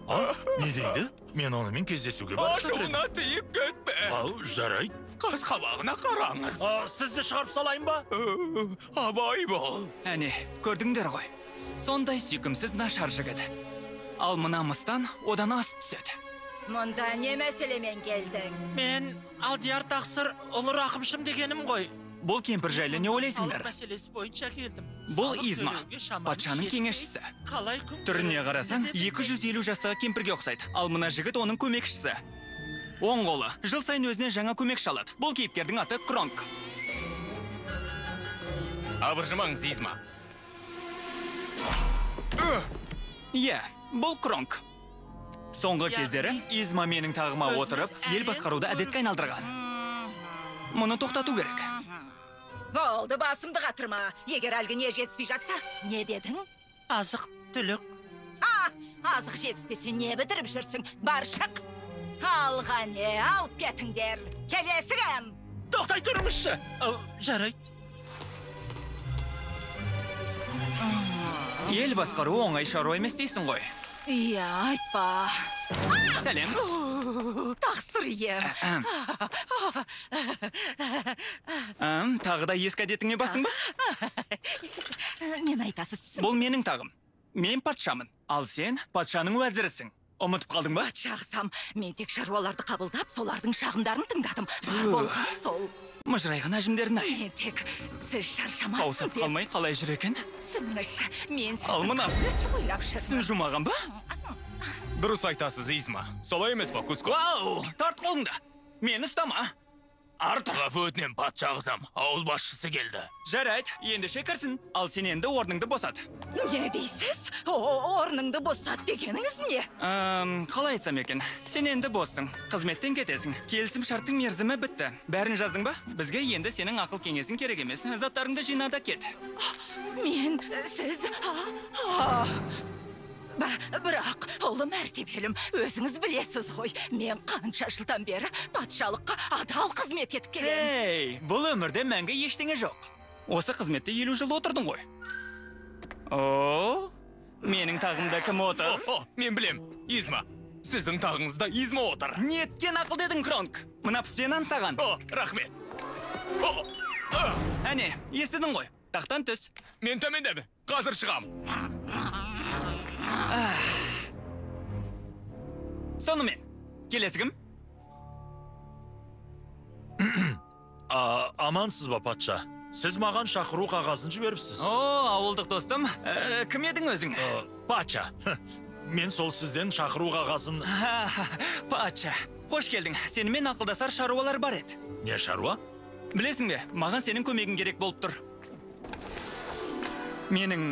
Не дейді? Мен онымен кездесуге барып жатыр едім. Ашуына тиіп кетпе. Жарайды. Қас қабағына қараңыз. Сізді шығарып салайын ба? Абай бол. Әне, көрдіңдер ғой. Сондай сүйкімсіз нашар жігіт. Ал мына мыстан одан асып түседі. Мұнда не мәселемен келдің? Мен Алдияр тақсыр ұлы рақымшым дегенім ғой. Бұл кемпір жайлы не ойлайсыңдар? Мәселесі бойынша келдім. Бұл Изма, патшаның кеңесшісі. Түріне қарасаң, 250 жастағы кемпірге ұқсайды. Ал мына жігіт оның көмекшісі. Оң қолы, жыл сайын өзіне жаңа көмекші алады. Бұл кейіпкердің аты Кронк. Абыржымаңыз, Изма. Иә, бұл Кронк. Соңғы кездері Изма менің тағыма отырып, ел басқаруды әдетке айналдырған. Мұны тоқтату керек. Болды, басымды қатырма. Егер әлгі не жетіспей жатса, не дедің? Азық түлік. Азық жетіспесе не бітіріп жүрсің? Бар шық. Алға не, алып кетіңдер. Келесі кім? Тоқтай тұрмызшы. Жарайды. Ел басқару оңай шаруа емес дейсің ғой. Иә, айтпа. Сәлем. Тақсыр ем. Тағы да ескі әдетіңе бастың ба? Нені айтасыз түсім? Бұл менің тағым. Мен патшамын. Ал сен патшаның уәзірісің. Ұмытып қалдың ба? Патшағысам, мен тек шаруаларды қабылдап, солардың шағымдарын тыңдадым. Бар болған сол. Мұжырайған әжімдерін ай. Мен тек сіз шаршамасын Қаусап қалмай қалай жүр екен? Түсініңізші, мен Ал мына сізді ойлап жүрмін. Сін жумаған ба? Дұрыс айтасыз, Изма. Солай емес па, Куско? Вау, тарт қолыңды. Мені ұстама. Арт. Ғафу өтінем, патшағызам. Ауыл басшысы келді. Жарайды, енді шекірсін. Ал сен енді орныңды босат. Не дейсіз? Орныңды босат дегеніңіз не? Қалай айтсам екен? Сен енді боссың. Қызметтен кетесің. Келісім шарттың мерзімі бітті. Бәрін жаздың ба? Бізге енді сенің ақыл кеңесің керек емес. Заттарыңды жина да кет. Мен, сіз... Бірақ, ұлы мәртебелім, өзіңіз білесіз ғой, мен қанша жылдан бері патшалыққа адал қызмет етіп келем. Ей, бұл өмірде мәңгі ештеңе жоқ. Осы қызметте 50 жыл отырдың ғой. О, менің тағымда кім отыр? Мен білем, Изма. Сіздің тағыңызда Изма отыр. Неткен ақыл дедің, Кронк? Мына піспен аңсаған. Рахмет. Әне, естідің ғой, тақтан түс. Мен төмендемін, қазір шығам. Сонымен, келесі кім? Амансыз ба, патша? Сіз маған шақыру қағазын жіберіпсіз. Ауылдық достым, кім едің өзің? Патша. Мен сол сізден шақыру қағазын... Патша, қош келдің. Сенімен ақылдасар шаруалар бар еді. Не шаруа? Білесің бе, маған сенің көмегің керек болып тұр. Менің